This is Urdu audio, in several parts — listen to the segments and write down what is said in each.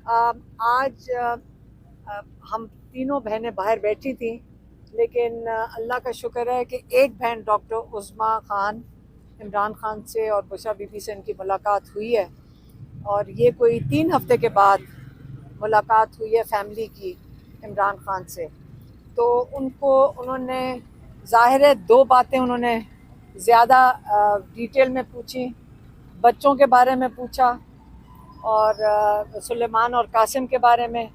آج ہم تینوں بہنیں باہر بیٹھی تھیں، لیکن اللہ کا شکر ہے کہ ایک بہن ڈاکٹر عظمیٰ خان، عمران خان سے اور بشریٰ بی بی سے ان کی ملاقات ہوئی ہے، اور یہ کوئی 3 ہفتے کے بعد ملاقات ہوئی ہے فیملی کی عمران خان سے۔ تو انہوں نے ظاہر ہے 2 باتیں انہوں نے زیادہ ڈیٹیل میں پوچھی، بچوں کے بارے میں پوچھا اور سلیمان اور قاسم کے بارے میں،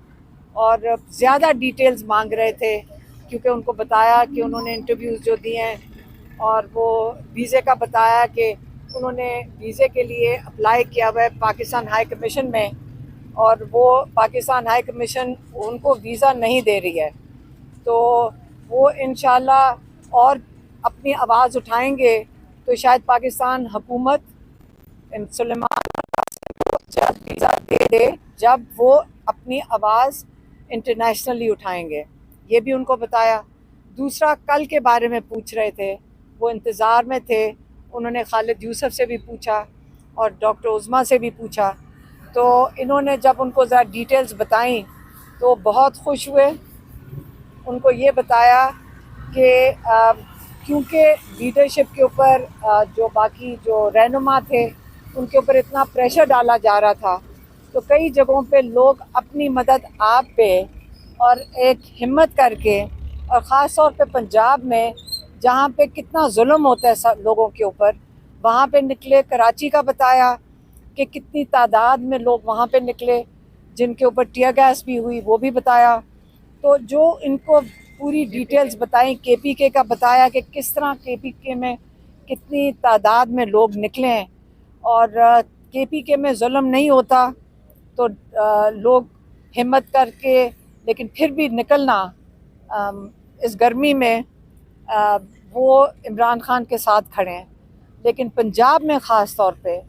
اور زیادہ ڈیٹیلز مانگ رہے تھے کیونکہ ان کو بتایا کہ انہوں نے انٹرویوز جو دیے ہیں، اور وہ ویزے کا بتایا کہ انہوں نے ویزے کے لیے اپلائی کیا ہوا ہے پاکستان ہائی کمیشن میں، اور وہ پاکستان ہائی کمیشن ان کو ویزا نہیں دے رہی ہے۔ تو وہ انشاءاللہ اور اپنی آواز اٹھائیں گے تو شاید پاکستان حکومت سلیمان کو جلد ویزا دے دے جب وہ اپنی آواز انٹرنیشنلی اٹھائیں گے، یہ بھی ان کو بتایا۔ دوسرا، کل کے بارے میں پوچھ رہے تھے، وہ انتظار میں تھے، انہوں نے خالد یوسف سے بھی پوچھا اور ڈاکٹر عظمیٰ سے بھی پوچھا، تو انہوں نے جب ان کو ذرا ڈیٹیلز بتائیں تو بہت خوش ہوئے۔ ان کو یہ بتایا کہ کیونکہ لیڈرشپ کے اوپر جو باقی جو رہنما تھے ان کے اوپر اتنا پریشر ڈالا جا رہا تھا، تو کئی جگہوں پہ لوگ اپنی مدد آپ پہ اور ایک ہمت کر کے، اور خاص طور پہ پنجاب میں جہاں پہ کتنا ظلم ہوتا ہے لوگوں کے اوپر، وہاں پہ نکلے۔ کراچی کا بتایا کہ کتنی تعداد میں لوگ وہاں پہ نکلے جن کے اوپر ٹیئر گیس بھی ہوئی، وہ بھی بتایا۔ تو جو ان کو پوری ڈیٹیلز بتائیں، کے پی کے کا بتایا کہ کس طرح کے پی کے میں کتنی تعداد میں لوگ نکلے ہیں، اور کے پی کے میں ظلم نہیں ہوتا تو لوگ ہمت کر کے، لیکن پھر بھی نکلنا اس گرمی میں، وہ عمران خان کے ساتھ کھڑے ہیں۔ لیکن پنجاب میں خاص طور پہ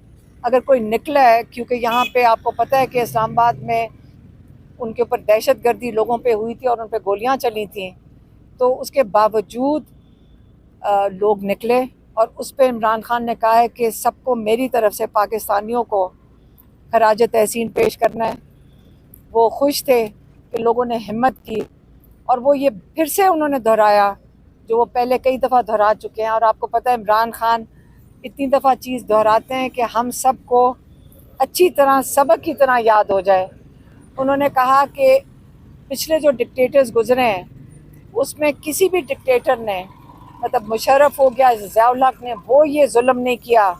اگر کوئی نکلا ہے، کیونکہ یہاں پہ آپ کو پتہ ہے کہ اسلام آباد میں ان کے اوپر دہشت گردی لوگوں پہ ہوئی تھی اور ان پہ گولیاں چلی تھیں، تو اس کے باوجود لوگ نکلے، اور اس پہ عمران خان نے کہا ہے کہ سب کو میری طرف سے پاکستانیوں کو خراج تحسین پیش کرنا ہے۔ وہ خوش تھے کہ لوگوں نے ہمت کی، اور وہ یہ پھر سے انہوں نے دہرایا جو وہ پہلے کئی دفعہ دہرا چکے ہیں، اور آپ کو پتہ ہے عمران خان اتنی دفعہ چیز دہراتے ہیں کہ ہم سب کو اچھی طرح سبق کی طرح یاد ہو جائے۔ انہوں نے کہا کہ پچھلے جو ڈکٹیٹرز گزرے ہیں اس میں کسی بھی ڈکٹیٹر نے، مطلب مشرف ہو گیا، ضیاء الحق نے، وہ یہ ظلم نہیں کیا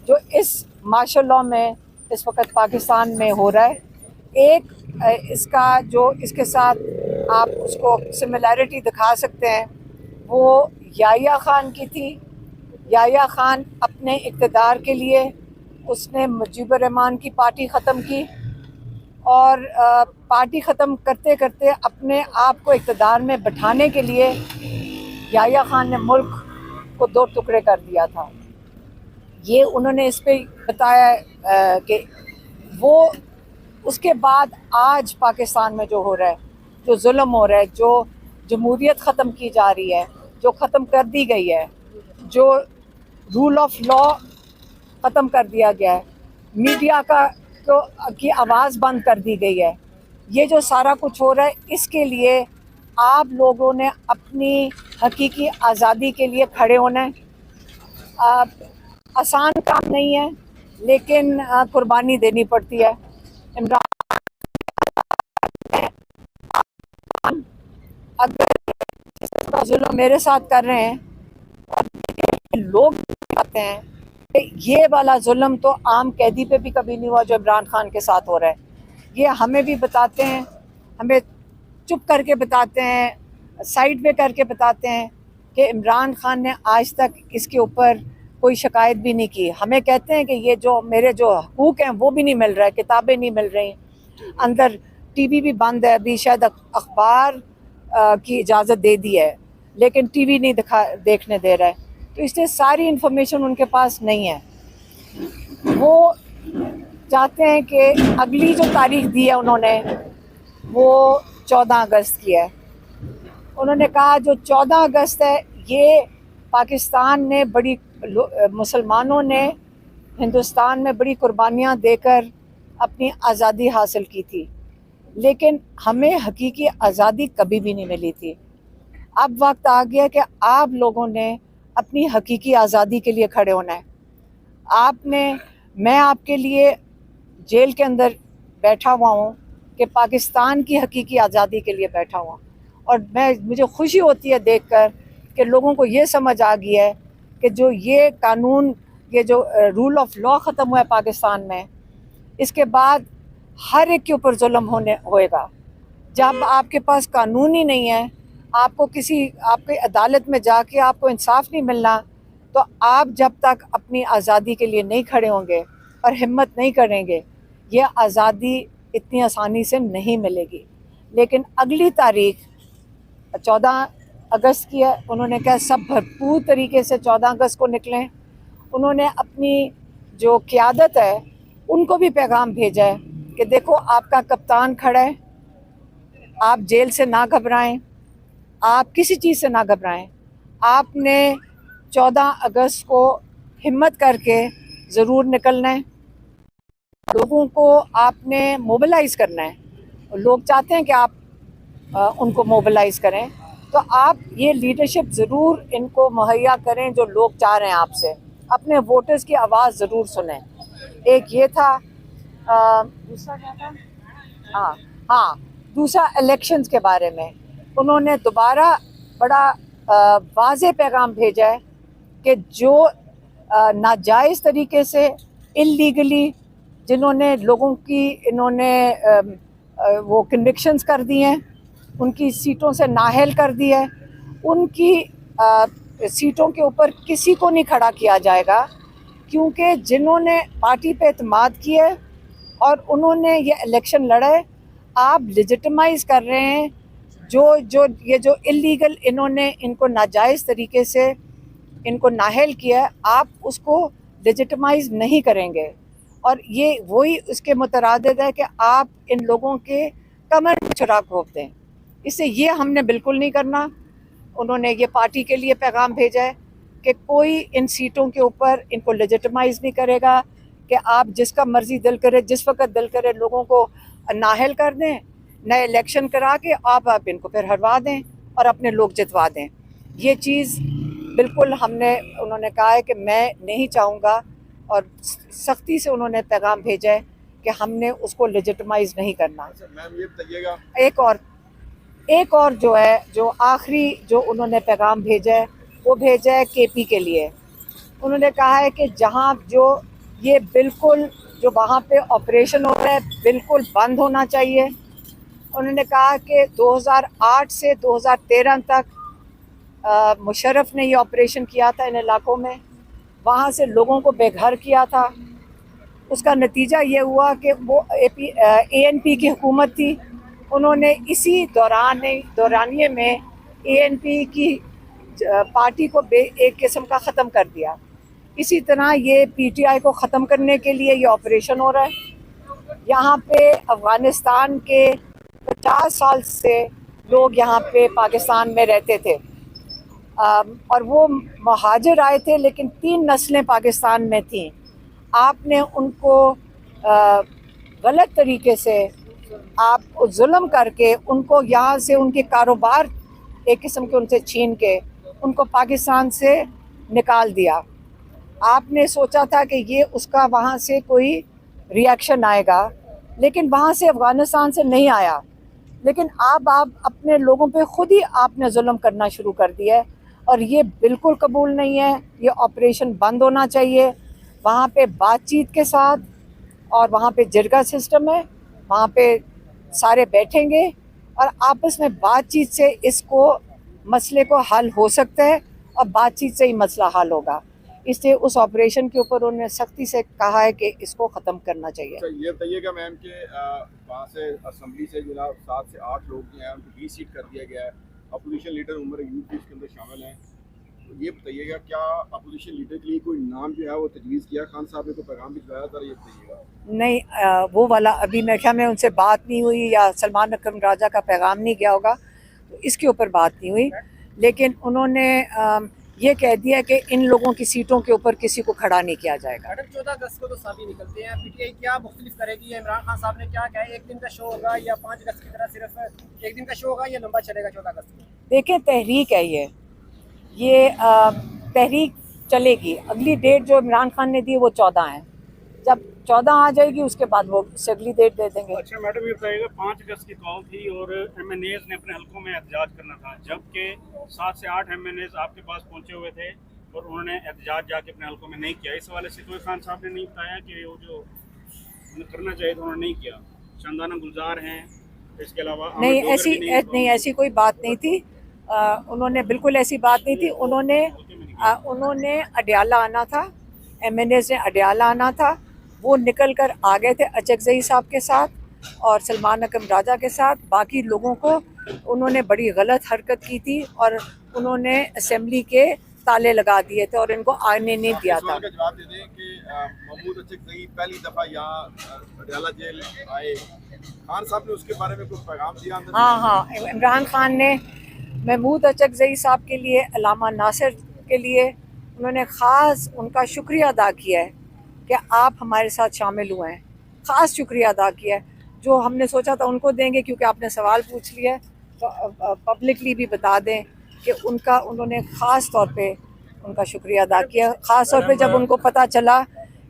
جو اس مارشل لاء میں اس وقت پاکستان میں ہو رہا ہے۔ ایک اس کا جو اس کے ساتھ آپ اس کو سملیرٹی دکھا سکتے ہیں، وہ یحییٰ خان کی تھی۔ یحییٰ خان اپنے اقتدار کے لیے اس نے مجیب الرحمان کی پارٹی ختم کی، اور پارٹی ختم کرتے کرتے اپنے آپ کو اقتدار میں بٹھانے کے لیے یحییٰ خان نے ملک کو 2 ٹکڑے کر دیا تھا۔ یہ انہوں نے اس پہ بتایا کہ وہ اس کے بعد آج پاکستان میں جو ہو رہا ہے، جو ظلم ہو رہا ہے، جو جمہوریت ختم کی جا رہی ہے، جو ختم کر دی گئی ہے، جو رول آف لاء ختم کر دیا گیا ہے، میڈیا کی آواز بند کر دی گئی ہے، یہ جو سارا کچھ ہو رہا ہے، اس کے لیے آپ لوگوں نے اپنی حقیقی آزادی کے لیے کھڑے ہونا ہے۔ آسان کام نہیں ہے، لیکن قربانی دینی پڑتی ہے۔ عمران خان اگر جس طرح ظلم میرے ساتھ کر رہے ہیں، اور لوگ آتے ہیں کہ یہ والا ظلم تو عام قیدی پہ بھی کبھی نہیں ہوا جو عمران خان کے ساتھ ہو رہا ہے، یہ ہمیں بھی بتاتے ہیں، ہمیں چپ کر کے بتاتے ہیں، سائڈ پہ کر کے بتاتے ہیں کہ عمران خان نے آج تک اس کے اوپر کوئی شکایت بھی نہیں کی۔ ہمیں کہتے ہیں کہ یہ جو میرے جو حقوق ہیں وہ بھی نہیں مل رہا ہے، کتابیں نہیں مل رہی، اندر ٹی وی بھی بند ہے، ابھی شاید اخبار کی اجازت دے دی ہے لیکن ٹی وی نہیں دیکھنے دے رہا ہے، تو اس لیے ساری انفارمیشن ان کے پاس نہیں ہے۔ وہ چاہتے ہیں کہ اگلی جو تاریخ دی ہے انہوں نے وہ 14 اگست کی ہے۔ انہوں نے کہا جو 14 اگست ہے، یہ پاکستان نے مسلمانوں نے ہندوستان میں بڑی قربانیاں دے کر اپنی آزادی حاصل کی تھی، لیکن ہمیں حقیقی آزادی کبھی بھی نہیں ملی تھی۔ اب وقت آ گیا کہ آپ لوگوں نے اپنی حقیقی آزادی کے لیے کھڑے ہونا ہے۔ میں آپ کے لیے جیل کے اندر بیٹھا ہوا ہوں کہ پاکستان کی حقیقی آزادی کے لیے بیٹھا ہوا، اور مجھے خوشی ہوتی ہے دیکھ کر کہ لوگوں کو یہ سمجھ آ گیا ہے کہ جو یہ قانون، یہ جو رول آف لا ختم ہوا ہے پاکستان میں، اس کے بعد ہر ایک کے اوپر ظلم ہوئے گا۔ جب آپ کے پاس قانون ہی نہیں ہے، آپ کی عدالت میں جا کے آپ کو انصاف نہیں ملنا، تو آپ جب تک اپنی آزادی کے لیے نہیں کھڑے ہوں گے اور ہمت نہیں کریں گے، یہ آزادی اتنی آسانی سے نہیں ملے گی۔ لیکن اگلی تاریخ 14 اگست کی ہے، انہوں نے کہا سب بھرپور طریقے سے 14 اگست کو نکلیں۔ انہوں نے اپنی جو قیادت ہے ان کو بھی پیغام بھیجا ہے کہ دیکھو آپ کا کپتان کھڑا ہے، آپ جیل سے نہ گھبرائیں، آپ کسی چیز سے نہ گھبرائیں، آپ نے 14 اگست کو ہمت کر کے ضرور نکلنا ہے، لوگوں کو آپ نے موبلائز کرنا ہے۔ لوگ چاہتے ہیں کہ آپ ان کو موبلائز کریں، تو آپ یہ لیڈرشپ ضرور ان کو مہیا کریں جو لوگ چاہ رہے ہیں آپ سے، اپنے ووٹرز کی آواز ضرور سنیں۔ ایک یہ تھا، دوسرا کیا تھا؟ دوسرا الیکشنز کے بارے میں انہوں نے دوبارہ بڑا واضح پیغام بھیجا ہے کہ جو ناجائز طریقے سے اللیگلی جنہوں نے لوگوں کی انہوں نے وہ کنوکشنز کر دی ہیں، ان کی سیٹوں سے نااہل کر دی ہے، ان کی سیٹوں کے اوپر کسی کو نہیں کھڑا کیا جائے گا، کیونکہ جنہوں نے پارٹی پہ اعتماد کیا ہے اور انہوں نے یہ الیکشن لڑا ہے، آپ لیجٹمائز کر رہے ہیں یہ جو اللیگل انہوں نے ان کو ناجائز طریقے سے ان کو نااہل کیا ہے، آپ اس کو لیجٹمائز نہیں کریں گے، اور یہ وہی اس کے مترادف ہے کہ آپ ان لوگوں کے کمر میں چراغ گھونپ دیں۔ اس سے یہ ہم نے بالکل نہیں کرنا۔ انہوں نے یہ پارٹی کے لیے پیغام بھیجا ہے کہ کوئی ان سیٹوں کے اوپر ان کو لیجٹمائز نہیں کرے گا کہ آپ جس کا مرضی دل کرے، جس وقت دل کرے لوگوں کو نااہل کر دیں، نئے الیکشن کرا کے آپ ان کو پھر ہروا دیں اور اپنے لوگ جتوا دیں۔ یہ چیز بالکل انہوں نے کہا ہے کہ میں نہیں چاہوں گا، اور سختی سے انہوں نے پیغام بھیجا ہے کہ ہم نے اس کو لیجٹمائز نہیں کرنا۔ میم یہ بتائیے گا، ایک اور جو ہے، جو آخری جو انہوں نے پیغام بھیجا ہے وہ بھیجا ہے کے پی کے لیے۔ انہوں نے کہا ہے کہ جہاں جو یہ بالکل جو وہاں پہ آپریشن ہو رہا ہے بالکل بند ہونا چاہیے۔ انہوں نے کہا کہ 2008 سے 2013 تک مشرف نے یہ آپریشن کیا تھا ان علاقوں میں، وہاں سے لوگوں کو بے گھر کیا تھا۔ اس کا نتیجہ یہ ہوا کہ وہ اے این پی کی حکومت تھی، انہوں نے اسی دورانیے میں اے این پی کی پارٹی کو ایک قسم کا ختم کر دیا۔ اسی طرح یہ پی ٹی آئی کو ختم کرنے کے لیے یہ آپریشن ہو رہا ہے۔ یہاں پہ افغانستان کے 50 سال سے لوگ یہاں پہ پاکستان میں رہتے تھے، اور وہ مہاجر آئے تھے، لیکن 3 نسلیں پاکستان میں تھیں۔ آپ نے ان کو غلط طریقے سے آپ ظلم کر کے ان کو یہاں سے ان کے کاروبار ایک قسم کے ان سے چھین کے ان کو پاکستان سے نکال دیا۔ آپ نے سوچا تھا کہ یہ اس کا وہاں سے کوئی ری ایکشن آئے گا، لیکن وہاں سے افغانستان سے نہیں آیا۔ لیکن آپ اپنے لوگوں پہ خود ہی آپ نے ظلم کرنا شروع کر دیا ہے، اور یہ بالکل قبول نہیں ہے۔ یہ آپریشن بند ہونا چاہیے۔ وہاں پہ بات چیت کے ساتھ، اور وہاں پہ جرگہ سسٹم ہے، وہاں پہ سارے بیٹھیں گے اور آپس میں بات چیت سے اس کو مسئلے کو حل ہو سکتا ہے، اور بات چیت سے ہی مسئلہ حل ہوگا۔ اس لیے اس آپریشن کے اوپر انہوں نے سختی سے کہا ہے کہ اس کو ختم کرنا چاہیے۔ یہ بتائیے گا میم کہ وہاں سے اسمبلی سے جناب 7 سے 8 لوگ ہیں، ان کو 20 سیٹ کر دیا گیا ہے۔ اپوزیشن لیڈر عمر ایوب بھی اس کے اندر شامل ہیں، تو یہ بتائیے گا کیا اپوزیشن لیڈر کے لیے کوئی نام جو ہے وہ تجویز کیا؟ خان صاحب نے تو پیغام بھجوایا تھا، یہ بتائیے گا۔ نہیں، وہ والا ابھی میرے خیال میں ان سے بات نہیں ہوئی، یا سلمان اکرم راجہ کا پیغام نہیں گیا ہوگا، تو اس کے اوپر بات نہیں ہوئی۔ لیکن انہوں نے یہ کہہ دیا کہ ان لوگوں کی سیٹوں کے اوپر کسی کو کھڑا نہیں کیا جائے گا. میڈم 14 اگست کو تو سبھی نکلتے ہیں، پی ٹی آئی کیا مختلف کرے گی؟ عمران خان صاحب نے کیا کہا ہے، ایک دن کا شو ہوگا یا 5 اگست کی طرح صرف ایک دن کا شو ہوگا یا لمبا چلے گا 14 اگست کو؟ دیکھیں تحریک ہے یہ تحریک چلے گی. اگلی ڈیٹ جو عمران خان نے دی وہ 14 ہے. جب 14 آ جائے گی اس کے بعد وہ اگلی ڈیٹ دے دیں گے. اچھا میڈم یہ بتائیے گا 5 اگست کی کال تھی اور ایم این ایز نے اپنے حلقوں میں احتجاج کرنا تھا، جبکہ 7 سے 8 ایم این ایز آپ کے پاس پہنچے ہوئے تھے اور انہوں نے احتجاج جا کے اپنے حلقوں میں نہیں کیا. اس حوالے سے کوئی خان صاحب نے نہیں بتایا کہ وہ جو انہیں کرنا چاہیے تو انہوں نے نہیں کیا. شاندانہ گلزار ہیں، اس کے علاوہ نہیں ایسی کوئی بات نہیں تھی. انہوں نے بالکل ایسی بات نہیں تھی. انہوں نے اڈیالہ آنا تھا، ایم این ایز نے اڈیالہ آنا تھا. وہ نکل کر آ گئے تھے اچکزئی صاحب کے ساتھ اور سلمان اکرم راجہ کے ساتھ. باقی لوگوں کو انہوں نے بڑی غلط حرکت کی تھی اور انہوں نے اسمبلی کے تالے لگا دیے تھے اور ان کو آنے نہیں دیا تھا. کا جواب دے دیں کہ محمود اچکزئی پہلی دفعہ یہاں اڈیالہ جیل آئے، خان صاحب نے اس کے بارے میں کوئی پیغام دیا؟ ہاں عمران خان نے محمود اچکزئی صاحب کے لیے، علامہ ناصر کے لیے انہوں نے خاص ان کا شکریہ ادا کیا ہے کہ آپ ہمارے ساتھ شامل ہوئے ہیں. خاص شکریہ ادا کیا ہے. جو ہم نے سوچا تھا ان کو دیں گے کیونکہ آپ نے سوال پوچھ لیا تو پبلکلی بھی بتا دیں کہ انہوں نے خاص طور پہ ان کا شکریہ ادا کیا. خاص طور پہ جب ان کو پتہ چلا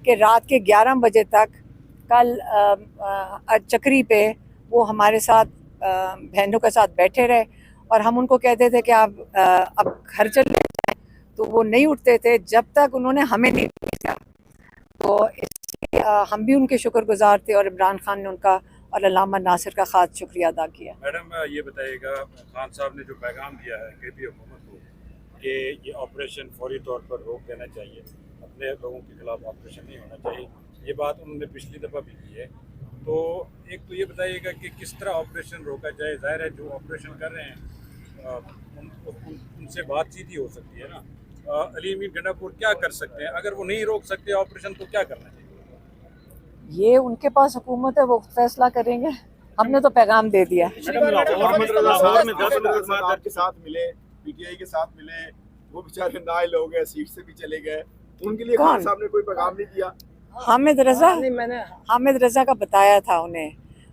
کہ رات کے 11 بجے تک کل چکری پہ وہ ہمارے ساتھ بہنوں کے ساتھ بیٹھے رہے اور ہم ان کو کہتے تھے کہ آپ اب گھر چلے جائیں تو وہ نہیں اٹھتے تھے جب تک انہوں نے ہمیں نہیں بھیجا. تو اس لیے ہم بھی ان کے شکر گزار تھے اور عمران خان نے ان کا اور علامہ ناصر کا خاص شکریہ ادا کیا. میڈم یہ بتائیے گا خان صاحب نے جو پیغام دیا ہے کے پی حکومت کو کہ یہ آپریشن فوری طور پر روک دینا چاہیے، اپنے لوگوں کے خلاف آپریشن نہیں ہونا چاہیے، یہ بات انہوں نے پچھلی دفعہ بھی کی ہے. تو ایک تو یہ بتائیے گا کہ کس طرح آپریشن روکا جائے؟ ظاہر ہے جو آپریشن کر رہے ہیں ان سے بات چیت ہی ہو سکتی ہے نا. علی امین گنڈا پور کیا کر سکتے ہیں؟ اگر وہ نہیں روک سکتے آپریشن تو کیا کرنا چاہیے؟ یہ ان کے پاس حکومت ہے، وہ فیصلہ کریں گے. ہم نے تو پیغام دے دیا. آپ کے ساتھ ملے، پی ٹی آئی کے ساتھ ملے، وہ بیچارے نائل ہو گئے، سیٹ سے بھی چلے گئے، ان کے لیے خان صاحب نے کوئی پیغام نہیں دیا؟ حامد رضا کا بتایا تھا انہیں،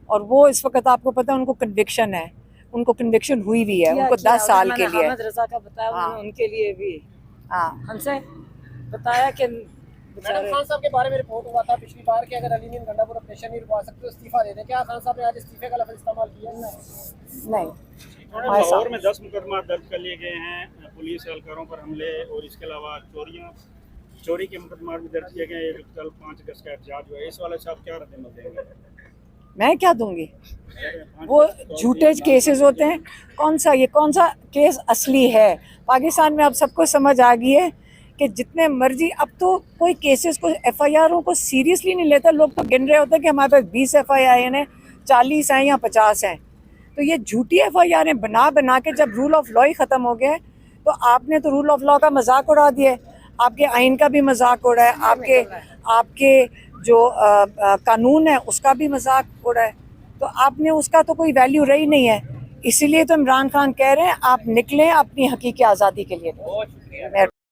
اور وہ اس وقت آپ کو پتہ ان کو کنوکشن ہے، ان کو کنوکشن ہوئی بھی ہے، ان کو 10 سال کے لیے. حامد رضا کا بتایا ان کے لیے بھی ہم سے بتایا کہ میڈم خان صاحب کے بارے میں رپورٹ ہوا تھا پچھلی بار کہ اگر علی امین گنڈا پور آپریشن نہیں رکوا سکتے تو استعفیٰ دے دیں. کیا خان صاحب نے آج استعفے کا لفظ استعمال کیا؟ نہیں. لاہور میں 10 مقدمات درج کر لیے گئے ہیں پولیس اہلکاروں پر حملے اور اس کے علاوہ چوری کے مقدمات بھی درج کیے گئے ہیں. کل 5 اگست کا احتجاج ہوا ہے، اس والے سے آپ کیا رد عمل دیں گے؟ میں کیا دوں گی؟ وہ جھوٹے کیسز ہوتے ہیں. کون سا کیس اصلی ہے؟ پاکستان میں اب سب کو سمجھ آ گئی ہے کہ جتنے مرضی اب تو کوئی کیسز کو ایف آئی آروں کو سیریسلی نہیں لیتا. لوگ تو گن رہے ہوتے ہیں کہ ہمارے پاس 20 ایف آئی آر ہیں، 40 ہیں یا 50 ہیں. تو یہ جھوٹی ایف آئی آریں بنا کے جب رول آف لا ہی ختم ہو گیا تو آپ نے تو رول آف لا کا مذاق اڑا دیا ہے، آپ کے آئین کا بھی مذاق اڑا ہے، آپ کے جو قانون ہے اس کا بھی مذاق اڑا ہے. تو آپ نے اس کا تو کوئی ویلیو رہی نہیں ہے. اسی لیے تو عمران خان کہہ رہے ہیں آپ نکلیں اپنی حقیقی آزادی کے لیے.